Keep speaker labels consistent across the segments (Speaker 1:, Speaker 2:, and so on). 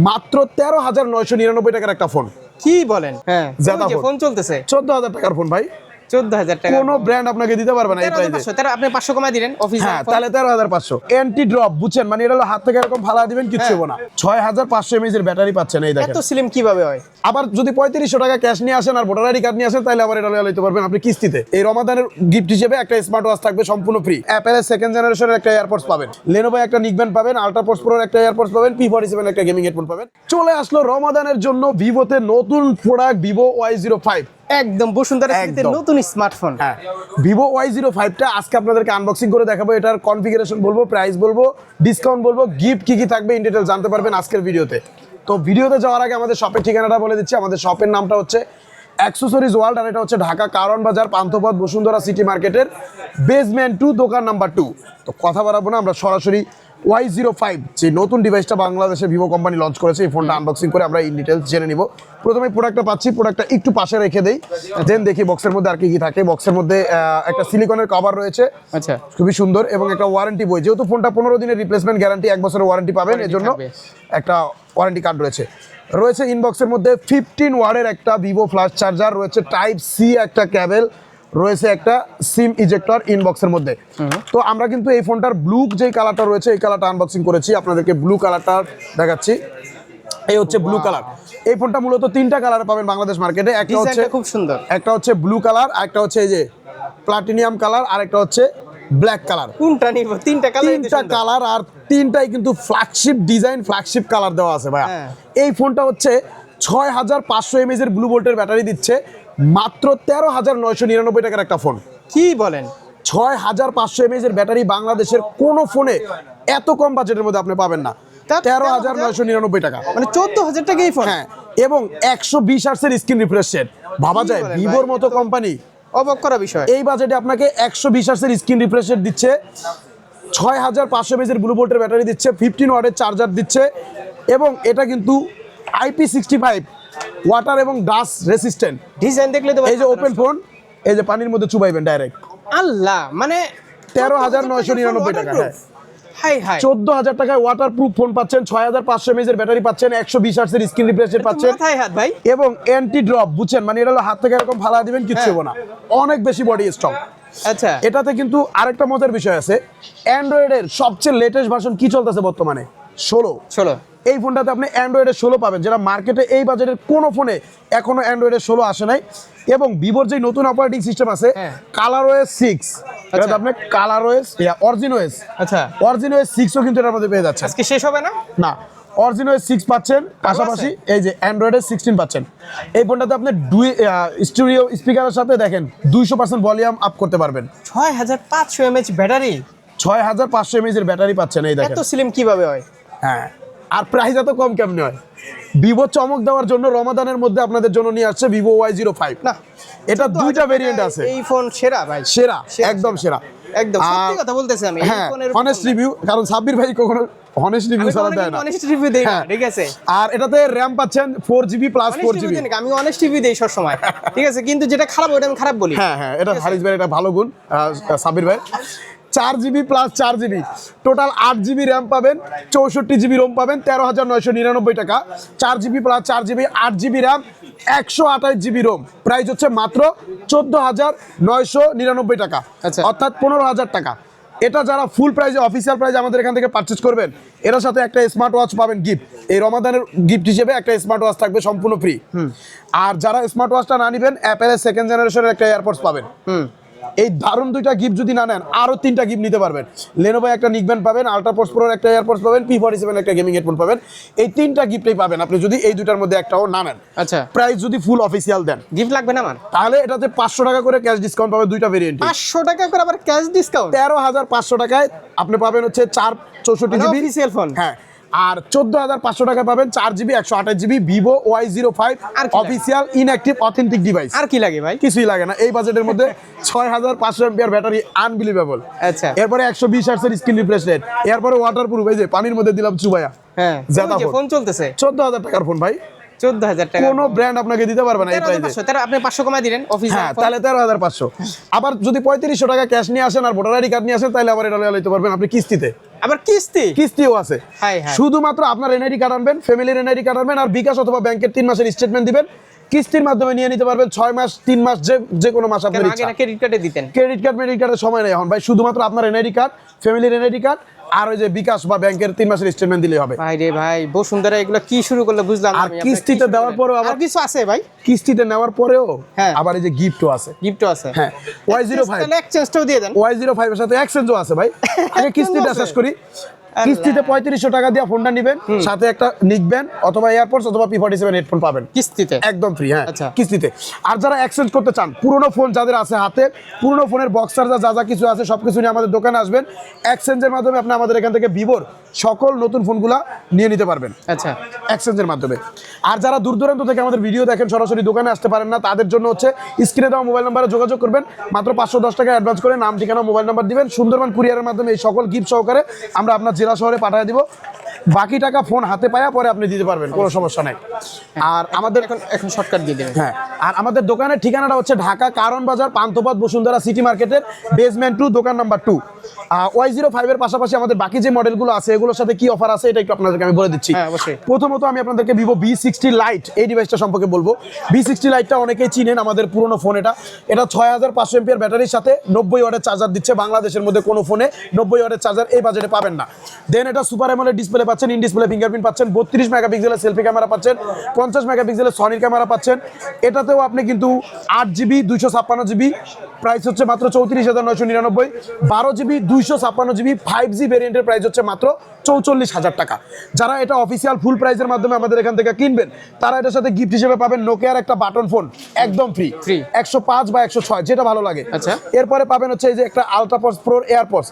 Speaker 1: মাত্র 13,999 টাকার একটা ফোন।
Speaker 2: কি বলেন? হ্যাঁ,
Speaker 1: জাদা
Speaker 2: যে ফোন চলতেছে
Speaker 1: 14,000 টাকার ফোন ভাই।
Speaker 2: 14,000 টাকা।
Speaker 1: কোনো ব্র্যান্ড আপনাকে দিতে পারবে না এই প্রাইসে।
Speaker 2: 13,500, তাহলে আপনি 500 কমায় দিলেন অফিস।
Speaker 1: হ্যাঁ, তাহলে 13,500 এন্টি ড্রপ, বুঝছেন? মানে এটা হলো হাত থেকে এরকম ফালা দিবেন, কিচ্ছু হবে না। 6,500 mAh এর ব্যাটারি পাচ্ছেন, এই দেখেন।
Speaker 2: এত স্লিম কিভাবে হয়?
Speaker 1: আবার যদি 3500 টাকা ক্যাশ নিয়ে আসেন আর ভোটার আইডি কার্ড নিয়ে আসেন, তাহলে আবার এটা লইতে পারবেন আপনি কিস্তিতে। এই রমাদানের গিফট হিসেবে একটা স্মার্ট ওয়াচ থাকবে সম্পূর্ণ ফ্রি। অ্যাপেলের সেকেন্ড জেনারেশনের একটা এয়ারপডস পাবেন, লেনোভো একটা নিকব্যান্ড পাবেন, আলট্রা পোস্ট প্রোর একটা এয়ারপডস পাবেন, P47 একটা গেমিং হেডফোন পাবেন। চলে আসলো রমাদানের জন্য ভিভোতে নতুন প্রোডাক্ট ভিভো Y05।
Speaker 2: একদম বসুন্ধরা সিটিতে
Speaker 1: একদম।
Speaker 2: নতুন স্মার্টফোন।
Speaker 1: হ্যাঁ, ভিভো Y05টা আজকে আপনাদেরকে আনবক্সিং করে দেখাবো। এটার কনফিগারেশন বলবো, প্রাইস বলবো, ডিসকাউন্ট বলবো, গিফট কি কি থাকবে ইন ডিটেইলস জানতে পারবেন আজকের ভিডিওতে। তো ভিডিওতে যাওয়ার আগে আমাদের শপের ঠিকানাটা বলে দিচ্ছি। আমাদের শপের নামটা হচ্ছে অ্যাক্সেসরিজ ওয়ার্ল্ড, আর এটা হচ্ছে ঢাকা কারণ বাজার, পান্থপথ, বসুন্ধরা সিটি মার্কেটের বেসমেন্ট 2, দোকান নাম্বার 2। তো কথা বাড়াবো না, আমরা সরাসরি Y05 যে নতুন ডিভাইসটা বাংলাদেশে ভিভো কোম্পানি লঞ্চ করেছে, এই ফোনটা আনবক্সিং করে আমরা ইন ডিটেইলস জেনে নিব। প্রথমে প্রোডাক্টটা পাচ্ছি, প্রোডাক্টটা একটু পাশে রেখে দেই, দেন দেখি বক্সের মধ্যে আর কি কি থাকে। বক্সের মধ্যে একটা সিলিকনের কভার রয়েছে,
Speaker 2: আচ্ছা,
Speaker 1: খুবই সুন্দর, এবং একটা ওয়ারেন্টি বই। যেহেতু ফোনটা 15 দিনের রিপ্লেসমেন্ট গ্যারান্টি, 1 বছরের ওয়ারেন্টি পাবেন, এজন্য একটা ওয়ারেন্টি কার্ড রয়েছে ইনবক্সের মধ্যে। 15 ওয়াটের একটা ভিভো ফ্ল্যাশ চার্জার রয়েছে, টাইপ সি একটা কেবল রয়েছে, একটা সিম ইজেক্টর ইনবক্সের মধ্যে। তো আমরা কিন্তু এই ফোনটার ব্লু যে কালারটা রয়েছে, এই কালারটা আনবক্সিং করেছি, আপনাদেরকে ব্লু কালারটা দেখাচ্ছি। এই হচ্ছে ব্লু কালার। এই ফোনটা মূলত 3টা কালার পাবেন বাংলাদেশ মার্কেটে। একটা হচ্ছে
Speaker 2: খুব সুন্দর,
Speaker 1: একটা হচ্ছে ব্লু কালার, একটা হচ্ছে এই যে প্লাটিনিয়াম কালার, আর একটা হচ্ছে ব্ল্যাক কালার।
Speaker 2: কোনটা নিব? তিনটা
Speaker 1: কালার, আর তিনটাই কিন্তু ফ্ল্যাগশিপ ডিজাইন, ফ্ল্যাগশিপ কালার দেওয়া আছে ভাইয়া। এই ফোনটা হচ্ছে 6,500 mAh এর ব্লু ভোল্টের ব্যাটারি দিচ্ছে, মাত্র 13,999 টাকার একটা ফোন।
Speaker 2: কি বলেন?
Speaker 1: 6,500 mAh এর ব্যাটারি বাংলাদেশের কোনো ফোনে এত কম বাজেটের মধ্যে আপনি পাবেন না। 13,999 টাকা,
Speaker 2: মানে 14,000 টাকা এই ফোন।
Speaker 1: হ্যাঁ, এবং 120 হার্টজের স্ক্রিন রিফ্রেশ রেট। ভাবা যায় ভিভোর মতো কোম্পানি
Speaker 2: অবাক করা বিষয়,
Speaker 1: এই বাজেটে আপনাকে 120 হার্টজের স্ক্রিন রিফ্রেশ রেট দিচ্ছে, 6,500 mAh এর ব্লু ভোল্টের ব্যাটারি দিচ্ছে, 15 ওয়াটের চার্জার দিচ্ছে, এবং এটা কিন্তু IP65 ওয়াটার এবং ডাস্ট রেসিস্ট্যান্ট।
Speaker 2: ডিজাইন দেখলে তো
Speaker 1: এই যে ওপেন ফোন, এই যে পানির মধ্যে চুবাইবেন ডাইরেক্ট।
Speaker 2: আল্লাহ, মানে
Speaker 1: 13,999 টাকা। হ্যাঁ,
Speaker 2: হাই হাই,
Speaker 1: 14,000 টাকায় ওয়াটারপ্রুফ ফোন পাচ্ছেন, 6,500 mAh এর ব্যাটারি পাচ্ছেন, 120 হার্টজের স্ক্রিন রিফ্রেশ রেট পাচ্ছেন,
Speaker 2: মাথায় হাত ভাই,
Speaker 1: এবং অ্যান্টি ড্রপ, বুঝছেন? মানে এটা হলো হাত থেকে এরকম ফালা দিবেন, কিচ্ছু হবে না, অনেক বেশি বডি স্ট্রং।
Speaker 2: আচ্ছা,
Speaker 1: এটাতে কিন্তু আরেকটা মজার বিষয় আছে, অ্যান্ড্রয়েডের সবচেয়ে লেটেস্ট ভার্সন কি চলতেছে বর্তমানে, 16। এই ফোনটাতে আপনি অ্যান্ড্রয়েডের 16 পাবেন, যেটা মার্কেটে এই বাজেটের কোনো ফোনে এখনো অ্যান্ড্রয়েডের 16 আসে নাই। এবং ভিভোর যে নতুন অপারেটিং সিস্টেম আছে, ColorOS 6, এটা আপনি ColorOS অরিজিনOS,
Speaker 2: আচ্ছা,
Speaker 1: অরিজিনOS 6ও কিন্তু এটার মধ্যে পেয়ে যাচ্ছে।
Speaker 2: আজকে শেষ হবে না?
Speaker 1: না, অরিজিনOS 6 পাচ্ছেন, পাশাপাশি এই যে অ্যান্ড্রয়েডের 16 পাচ্ছেন। এই ফোনটাতে আপনি স্টুডিও স্পিকারের সাথে দেখেন 200% ভলিউম আপ করতে পারবেন।
Speaker 2: 6,500 mAh ব্যাটারি,
Speaker 1: 6,500 mAh এর ব্যাটারি পাচ্ছেন, এই দেখেন।
Speaker 2: এত স্লিম কিভাবে হয়?
Speaker 1: হ্যাঁ, আর প্রাইস এত কম কেমনে হয়? ভিভো চমক দেওয়ার জন্য রমাদানের মধ্যে আপনাদের জন্য নিয়ে আসছে ভিভো Y05।
Speaker 2: না,
Speaker 1: এটা দুইটা ভেরিয়েন্ট আছে।
Speaker 2: এই ফোন সেরা ভাই,
Speaker 1: সেরা, একদম সেরা,
Speaker 2: একদম সত্যি কথা বলতেছি আমি।
Speaker 1: হ্যাঁ, অনেস্ট রিভিউ, কারণ সাব্বির ভাই কখনো অনেস্ট রিভিউ ছাড়া দেয় না।
Speaker 2: অনেস্ট রিভিউ দেই না, ঠিক আছে।
Speaker 1: আর এটাতে RAM পাচ্ছেন 4GB প্লাস 4GB।
Speaker 2: আমি অনেস্ট রিভিউ দেই সব সময়, ঠিক আছে, কিন্তু যেটা খারাপ ওটা আমি খারাপ বলি।
Speaker 1: হ্যাঁ হ্যাঁ, এটা হারিস ভাই, এটা ভালো গুণ সাব্বির ভাই। 4GB plus 4GB, total 8GB RAM পাবেন, 64GB ROM পাবেন, 13,999 টাকা। 4GB plus 4GB, 8GB RAM, 128GB ROM, price হচ্ছে মাত্র 14,999 টাকা, অর্থাৎ 15,000 টাকা। এটা যারা ফুল প্রাইজে অফিসিয়াল প্রাইজে আমাদের এখান থেকে পারচেজ করবেন, এর সাথে একটা স্মার্ট ওয়াচ পাবেন গিফট। এই রমাদানের গিফট হিসেবে একটা স্মার্ট ওয়াচ থাকবে সম্পূর্ণ ফ্রি। আর যারা স্মার্ট ওয়াচটা না নেবেন, অ্যাপেলের সেকেন্ড জেনারেশনের একটা এয়ারপডস পাবেন। এই দারুণ দুইটা গিফট যদি না নেন, আরো 3টা গিফট নিতে পারবেন। লেনোভো একটা নিকব্যান্ড পাবেন, আলট্রা পোস্ট প্রোর একটা এয়ারপডস পাবেন, P47 একটা গেমিং হেডফোন পাবেন। এই 3টা গিফটই পাবেন আপনি যদি এই দুটার মধ্যে একটাও না নেন।
Speaker 2: আচ্ছা,
Speaker 1: প্রাইস যদি ফুল অফিসিয়াল দেন,
Speaker 2: গিফট লাগবে না আমার,
Speaker 1: তাহলে এটাতে 500 টাকা করে ক্যাশ ডিসকাউন্ট পাবেন দুইটা ভেরিয়েন্টে।
Speaker 2: 500 টাকা করে আবার ক্যাশ ডিসকাউন্ট?
Speaker 1: 13,500 টাকায় আপনি পাবেন হচ্ছে 64GB
Speaker 2: অফিসিয়াল ফোন।
Speaker 1: হ্যাঁ, আর 14,500 টাকা পাবেন 4GB 128GB Vivo Y05 official inactive authentic device.
Speaker 2: আর কি লাগে ভাই?
Speaker 1: কিছুই লাগে না এই বাজেটের মধ্যে। 6,500 mAh ব্যাটারি, আনবিলিভেবল।
Speaker 2: আচ্ছা,
Speaker 1: এরপরে 120 হার্টজের স্ক্রিন রিফ্রেশ রেট, এরপরে ওয়াটারপ্রুফ, এই যে পানির মধ্যে দিলাম চুবায়া।
Speaker 2: হ্যাঁ,
Speaker 1: জাদা
Speaker 2: ফোন চলতেছে
Speaker 1: 14,000 টাকার ফোন ভাই।
Speaker 2: 14,000 টাকা
Speaker 1: কোনো ব্র্যান্ড আপনাকে দিতে পারবে না এই প্রাইসে।
Speaker 2: তাহলে আপনি 500 কমায় দিলেন অফিস।
Speaker 1: হ্যাঁ, তাহলে 13,500। আবার যদি 3500 টাকা ক্যাশ নিয়ে আসেন আর ভোটার আইডি কার্ড নিয়ে আসেন, তাহলে আবার এটা লইতে পারবেন আপনি কিস্তিতে।
Speaker 2: আবার কিস্তি
Speaker 1: কিস্তিও আছে।
Speaker 2: হাই হাই
Speaker 1: শুধুমাত্র আপনার এনআইডি কার্ড আনবেন, ফ্যামিলির এনআইডি কার্ড আনবেন, আর বিকাশ অথবা ব্যাংকের 3 মাসের স্টেটমেন্ট দিবেন, কিস্তির মাধ্যমে নিয়ে নিতে পারবেন 6 মাস 3 মাস যে কোনো মাস আপনার
Speaker 2: আগে
Speaker 1: ইচ্ছা।
Speaker 2: না ক্রেডিট কার্ডে দিতেন?
Speaker 1: ক্রেডিট কার্ড মেডিট কার্ডের সময় নেই এখন ভাই, শুধুমাত্র আপনার এনআইডি কার্ড, ফ্যামিলির এনআইডি কার্ড আর ওই যে বিকাশ বা ব্যাংকের 3 মাসের স্টেটমেন্ট দিলেই হবে।
Speaker 2: ভাই রে ভাই, বসুন্ধরা এগুলো কি শুরু করলো বুঝলাম না
Speaker 1: আর
Speaker 2: আমি। আপনারা
Speaker 1: কিস্তিতে
Speaker 2: কি শুরু
Speaker 1: দেওয়ার
Speaker 2: করলেন?
Speaker 1: পরেও আবার
Speaker 2: আর কিছু আছে ভাই?
Speaker 1: কিস্তিতে নেওয়ার পরেও
Speaker 2: হ্যাঁ।
Speaker 1: আবার এই যে গিফটও আছে।
Speaker 2: গিফটও আছে?
Speaker 1: হ্যাঁ, Y05
Speaker 2: তাহলে এক্সচেঞ্জটাও দিয়ে দেন।
Speaker 1: Y05 এর সাথে এক্সচেঞ্জও আছে ভাই। আগে কিস্তিটা
Speaker 2: আছে?
Speaker 1: শেষ করি। কিস্তিতে 3500 টাকা দিয়ে ফোনটা নেবেন, সাথে একটা নিকবেন অথবা এয়ারপোর্টস অথবা P47 হেডফোন পাবেন
Speaker 2: কিস্তিতে
Speaker 1: একদম ফ্রি। হ্যাঁ,
Speaker 2: আচ্ছা।
Speaker 1: কিস্তিতে। আর যারা এক্সচেঞ্জ করতে চান, পুরনো ফোন যাদের আছে হাতে, পুরনো ফোনের বক্স চার্জার যা যা কিছু আছে সবকিছু নিয়ে আমাদের দোকানে আসবেন, এক্সচেঞ্জের মাধ্যমে আপনি আমাদের এখান থেকে ভিভোর সকল নতুন ফোনগুলা নিয়ে নিতে পারবেন
Speaker 2: আচ্ছা
Speaker 1: এক্সচেঞ্জের মাধ্যমে। আর যারা দূর দূরান্ত থেকে আমাদের ভিডিও দেখেন, সরাসরি দোকানে আসতে পারেন না, তাদের জন্য হচ্ছে স্ক্রিনে দেওয়া মোবাইল নাম্বারে যোগাযোগ করবেন, মাত্র 510 টাকা অ্যাডভান্স করে নাম ঠিকানা মোবাইল নাম্বার দিবেন, সুন্দরবন কুরিয়ারের মাধ্যমে এই সকল গিফট সহকারে আমরা আপনার জেলা শহরে পাঠিয়ে দিব। বাকি টাকা ফোন হাতে পায়া পরে আপনি দিতে পারবেন, কোনো সমস্যা নাই। আর আমাদের
Speaker 2: এখন শর্টকাট দিয়ে দেবেন।
Speaker 1: হ্যাঁ, আর আমাদের দোকানের ঠিকানাটা হচ্ছে ঢাকা কারণ বাজার, পান্থপথ, বসুন্ধরা সিটি মার্কেটের বেসমেন্ট 2, দোকান নাম্বার 2। Y05 এর পাশাপাশি আমাদের বাকি যে মডেলগুলো আছে এগুলোর সাথে কি অফার আছে এটা একটু আপনাদেরকে আমি বলে দিচ্ছি।
Speaker 2: হ্যাঁ, অবশ্যই।
Speaker 1: প্রথমত আমি আপনাদেরকে ভিভো V60 লাইট এই ডিভাইসটা সম্পর্কে বলবো। V60 লাইটটা অনেকেই চিনেন, আমাদের পুরনো ফোন। এটা 6500 এমপিআর ব্যাটারির সাথে 90 ওয়াটের চার্জার দিচ্ছে। বাংলাদেশের মধ্যে কোনো ফোনে 90 ওয়াটের চার্জার এই বাজেটে পাবেন না। দেন এটা সুপার অ্যামোলেড ডিসপ্লে পাচ্ছেন, ইন ডিসপ্লে ফিঙ্গারপ্রিন্ট পাচ্ছেন, 32 মেগাপিক্সেলের সেলফি ক্যামেরা পাচ্ছেন, 50 মেগাপিক্সেলের সনির ক্যামেরা পাচ্ছেন। এটাতেও আপনি কিন্তু 8GB 256GB, প্রাইস হচ্ছে মাত্র 34,999। 12GB 256GB 5G ভেরিয়েন্টের প্রাইস হচ্ছে মাত্র 44,000 টাকা। যারা এটা অফিসিয়াল ফুল প্রাইসের মাধ্যমে আমাদের এখান থেকে কিনবেন, তারা এটার সাথে গিফট হিসেবে পাবেন নোকিয়ার একটা বাটন ফোন, একদম ফ্রি।
Speaker 2: Free।
Speaker 1: 105 বা 106 যেটা ভালো লাগে।
Speaker 2: আচ্ছা।
Speaker 1: এরপরে পাবেন হচ্ছে এই যে একটা আলট্রাপডস প্রো এয়ারপডস,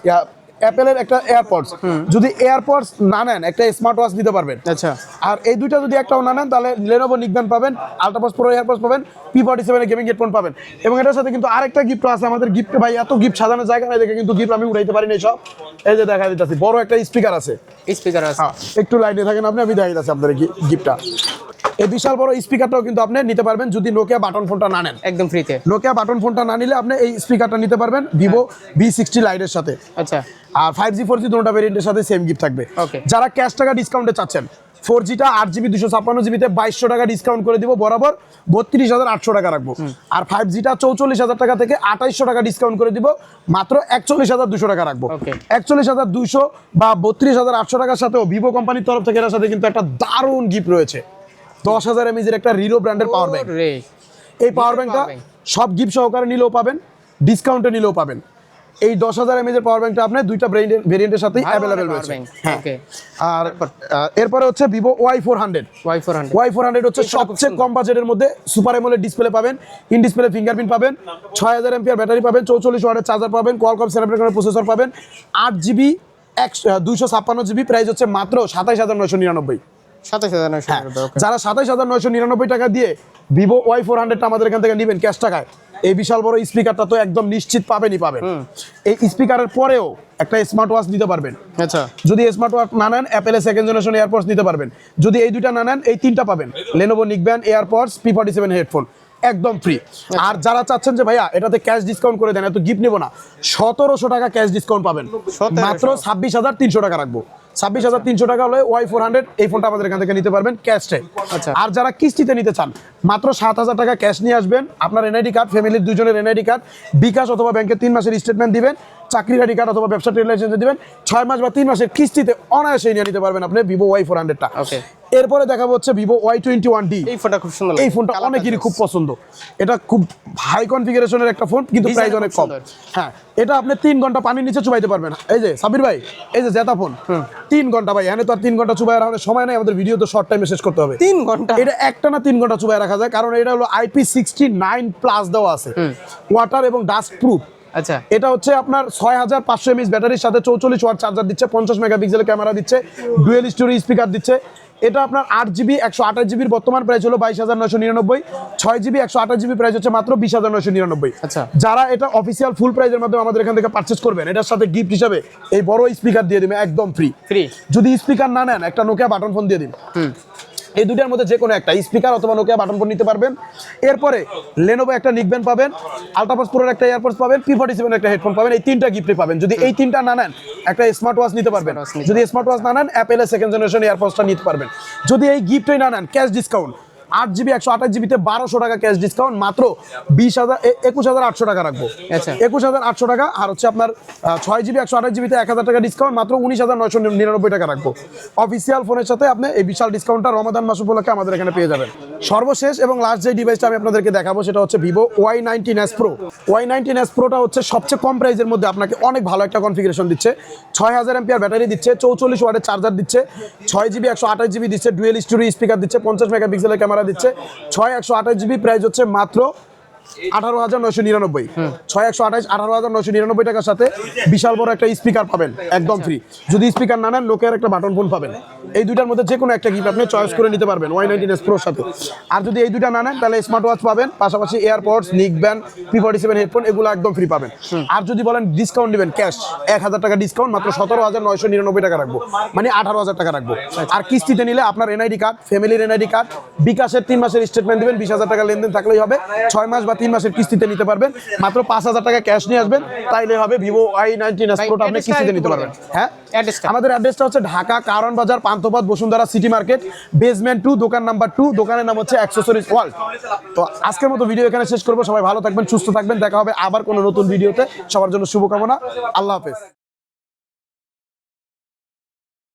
Speaker 1: অ্যাপেলের একটা এয়ারপডস। যদি এয়ারপডস না নেন, একটা স্মার্ট ওয়াচ নিতে পারবেন।
Speaker 2: আচ্ছা।
Speaker 1: আর এই দুইটা যদি একটাও না নেন, তাহলে লেনোভো নিকবেন পাবেন, আলট্রাপডস প্রো এয়ারপডস পাবেন, P47 গেমিং হেডফোন পাবেন। এবং এটার সাথে কিন্তু আরেকটা গিফট আছে আমাদের। গিফটে ভাই এত গিফট সাজানোর জায়গা নাই দেখে কিন্তু গিফট আমি উড়াইতে পারি না সব। এই যে দেখা দিতেছি, বড় একটা স্পিকার আছে।
Speaker 2: স্পিকার আছে?
Speaker 1: হ্যাঁ, একটু লাইনে থাকেন আপনি, আমি দেখাই দিতেছি আপনাদের গিফটটা। এই বিশাল বড় স্পিকারটাও কিন্তু আপনি নিতে পারবেন যদি নোকিয়া বাটন ফোনটা না নেন।
Speaker 2: একদম ফ্রিতে?
Speaker 1: নোকিয়া বাটন ফোনটা না নিলে আপনি এই স্পিকারটা নিতে পারবেন ভিভো V60 লাইটের সাথে।
Speaker 2: আচ্ছা।
Speaker 1: আর 5G 4G দুটোটা ভেরিয়েন্টের সাথে সেম গিফট থাকবে।
Speaker 2: Okay.
Speaker 1: যারা ক্যাশ টাকা ডিসকাউন্টে চাচ্ছেন, 4Gটা 8GB 256GBতে 2200 টাকা ডিসকাউন্ট করে দিব, বরাবর 32,800 টাকা রাখবো। আর 5Gটা 44,000 টাকা থেকে 2800 টাকা ডিসকাউন্ট করে দিব, মাত্র 41,200 টাকা রাখবো।
Speaker 2: Okay.
Speaker 1: 41,200 বা 32,800 টাকার সাথেও ভিভো কোম্পানির তরফ থেকে এর সাথে কিন্তু একটা দারুণ গিফট রয়েছে। 10,000 mAh একটা রিরো ব্র্যান্ডের পাওয়ার ব্যাংক।
Speaker 2: রে,
Speaker 1: এই পাওয়ার ব্যাংকটা
Speaker 2: power bank।
Speaker 1: সব গিফট সহকারে নিলেও পাবেন, ডিসকাউন্টে নিলেও পাবেন। এই 10,000 mAh পাওয়ার ব্যাংকটা আপনি দুইটা ভেরিয়েন্টের সাথে
Speaker 2: ভালো
Speaker 1: অ্যাভেলেবেল
Speaker 2: power
Speaker 1: রয়েছে।
Speaker 2: bank।
Speaker 1: হ্যাঁ।
Speaker 2: Okay।
Speaker 1: আর এরপরে হচ্ছে ভিভো Y400।
Speaker 2: Y400
Speaker 1: Y400 হচ্ছে
Speaker 2: এটা খুব
Speaker 1: সবচেয়ে
Speaker 2: সুন্দর।
Speaker 1: কম বাজেটের মধ্যে সুপার অ্যামোলেড ডিসপ্লে পাবেন, ইন ডিসপ্লে ফিঙ্গারপ্রিন্ট পাবেন, 6000 এমপিআর ব্যাটারি পাবেন, 44 ওয়াটের চার্জার পাবেন, কোয়ালকম স্ন্যাপড্রাগনের প্রসেসর পাবেন, 8GB 256GB, প্রাইস হচ্ছে মাত্র 27,999।
Speaker 2: 27,999। ওকে।
Speaker 1: যারা 27,999 টাকা দিয়ে ভিভো Y400টা আমাদের এখান থেকে নেবেন ক্যাশ টাকায়, এই বিশাল বড় স্পিকারটা তো একদম নিশ্চিত পাবেনই পাবেন। এই স্পিকারের পরেও একটা স্মার্ট ওয়াচ নিতে পারবেন।
Speaker 2: আচ্ছা।
Speaker 1: যদি স্মার্ট ওয়াচ না নেন, অ্যাপেলের সেকেন্ড জেনারেশন এয়ারপডস নিতে পারবেন। যদি এই দুইটা না নেন, এই তিনটা পাবেন, লেনোভো নিকবেন, এয়ারপডস, P47 হেডফোন, একদম ফ্রি। আর যারা চাচ্ছেন যে ভাইয়া এটাতে ক্যাশ ডিসকাউন্ট করে দেন, এত গিফট নেবো না, 1700 টাকা ক্যাশ ডিসকাউন্ট পাবেন,
Speaker 2: 1700
Speaker 1: মাত্র 26,300 টাকা রাখবো। 26,300 টাকা হলে Y400 এই ফোনটা আমাদের এখান থেকে নিতে পারবেন ক্যাশে।
Speaker 2: আচ্ছা।
Speaker 1: আর যারা কিস্তিতে নিতে চান, মাত্র 7,000 টাকা ক্যাশ নিয়ে আসবেন, আপনার এনআইডি কার্ড, ফ্যামিলির দুজনের এনআইডি কার্ড, বিকাশ অথবা ব্যাংকের 3 মাসের স্টেটমেন্ট দিবেন, চাকরির আইডি কার্ড অথবা ব্যবসা ট্রেড লাইসেন্স দিবেন, 6 মাস বা 3 মাসের কিস্তিতে অনায়াসে নিয়ে নিতে পারবেন আপনি ভিভো Y400টা।
Speaker 2: Okay.
Speaker 1: এরপরে দেখাবো হচ্ছে ভিভো Y21D।
Speaker 2: এই ফোনটা খুব সুন্দর।
Speaker 1: এই ফোনটা অনেকেরই খুব পছন্দ। এটা খুব হাই কনফিগারেশনের একটা ফোন, কিন্তু
Speaker 2: Design
Speaker 1: প্রাইস
Speaker 2: খুব
Speaker 1: অনেক কম।
Speaker 2: সুন্দর।
Speaker 1: হ্যাঁ, এটা আপনি 3 ঘন্টা পানির নিচে চুবাইতে পারবেন। এই যে সাবির ভাই, এই যে জেতা ফোন, 3 ঘন্টা ভাই, এখানে তো আর 3 ঘন্টা চুবাই রাখার সময় নাই, আমাদের ভিডিও তো শর্ট টাইমে শেষ করতে হবে।
Speaker 2: 3 ঘন্টা?
Speaker 1: এটা একটা না 3 ঘন্টা চুবাই রাখা যায়, কারণ এটা হলো IP69+ দেওয়া আছে, ওয়াটার এবং ডাস্ট প্রুফ।
Speaker 2: আচ্ছা।
Speaker 1: এটা হচ্ছে আপনার 6500 mAh ব্যাটারির সাথে 44 ওয়াট চার্জার দিচ্ছে, 50 মেগাপিক্সেলের ক্যামেরা দিচ্ছে, ডুয়েল স্টোরি স্পিকার দিচ্ছে। এটা আপনার 8GB 128GBর বর্তমান প্রাইস হলো 22,999, 6GB 128GB প্রাইস হচ্ছে মাত্র 20,999।
Speaker 2: আচ্ছা।
Speaker 1: যারা এটা অফিসিয়াল ফুল প্রাইসের মাধ্যমে আমাদের এখান থেকে পারচেজ করবেন, এটার সাথে গিফট হিসাবে এই বড় স্পিকার দিয়ে দিবে একদম ফ্রি।
Speaker 2: ফ্রি?
Speaker 1: যদি স্পিকার না নেন, একটা নোকিয়া বাটন ফোন দিয়ে দিন। এই দুইটার মধ্যে যে কোনো একটা স্পিকার অথবা নোকিয়া বাটন ফোন নিতে পারবেন। এরপরে লেনোভো একটা নিকবেন পাবেন, আলট্রাপাস প্রোর একটা এয়ারপডস পাবেন, P47 একটা হেডফোন পাবেন। এই তিনটা গিফটে পাবেন। যদি এই তিনটা না নেন একটা স্মার্ট ওয়াচ নিতে পারবেন। যদি স্মার্ট ওয়াচ না নেন অ্যাপেলের সেকেন্ড জেনারেশন এয়ারপডসটা নিতে পারবেন। যদি এই গিফটই না নেন ক্যাশ ডিসকাউন্ট 8GB 128GBতে 1200 টাকা ক্যাশ ডিসকাউন্ট মাত্র 21,800 টাকা রাখবো।
Speaker 2: আচ্ছা।
Speaker 1: 21,800 টাকা। আর হচ্ছে আপনার 6GB 128GBতে 1000 টাকা ডিসকাউন্ট মাত্র 19,999 টাকা রাখবো। অফিসিয়াল ফোনের সাথে আপনি এই বিশাল ডিসকাউন্টটা রমাদান মাস উপলক্ষে আমাদের এখানে পেয়ে যাবেন। সর্বশেষ এবং লাস্ট যে ডিভাইসটা আমি আপনাদেরকে দেখাবো সেটা হচ্ছে ভিভো Y19s Pro। Y19s Proটা হচ্ছে সবচেয়ে কম প্রাইসের মধ্যে আপনাকে অনেক ভালো একটা কনফিগারেশন দিচ্ছে। 6000 এমপিআর ব্যাটারি দিচ্ছে, 44 ওয়াটের চার্জার দিচ্ছে, 6GB 128GB দিচ্ছে, ডুয়েল স্টুডিও স্পিকার দিচ্ছে, 50 মেগাপিক্সেলের ক্যামেরা দিচ্ছে। 6128GB প্রাইস হচ্ছে মাত্র 18,999। 6128 18,999 টাকার সাথে বিশাল বড় একটা স্পিকার পাবেন একদম ফ্রি। যদি স্পিকার না নেন নোকিয়ার একটা বাটন ফোন পাবেন। এই দুইটার মধ্যে যে কোনো একটা গিফট আপনি চয়েস করে নিতে পারবেন Y19s Proর সাথে। আর যদি এই দুইটা না নেন তাহলে স্মার্ট ওয়াচ পাবেন, পাশাপাশি এয়ারপডস, নিকব্যান্ড, P47 হেডফোন এগুলো একদম ফ্রি পাবেন। আর যদি বলেন ডিসকাউন্ট দিবেন ক্যাশ 1000 টাকা ডিসকাউন্ট মাত্র 17,999 টাকা রাখবো, মানে 18,000 টাকা রাখবো। আর কিস্তিতে নিলে আপনার এনআইডি কার্ড, ফ্যামিলির এনআইডি কার্ড, বিকাশের 3 মাসের স্টেটমেন্ট দিবেন, 20,000 টাকা লেনদেন থাকলেই হবে। 6 মাস বা 3 মাসের কিস্তিতে নিতে পারবেন। মাত্র 5,000 টাকা ক্যাশ নিয়ে আসবেন, তাইলে হবে ভিভো Y19s Proটা আপনি কিস্তিতে নিতে পারবেন। হ্যাঁ, আমাদের অ্যাড্রেসটা হচ্ছে ঢাকা কারণ বাজার, Panthapath, Bashundhara city market, basement 2, দোকান নাম্বার 2। দোকানের নাম হচ্ছে অ্যাক্সেসরিজ ওয়ার্ল্ড। তো আজকের মতো ভিডিও এখানে শেষ করবো। সবাই ভালো থাকবেন, সুস্থ থাকবেন। দেখা হবে আবার কোনো নতুন ভিডিওতে। সবার জন্য শুভকামনা। আল্লাহ হাফেজ।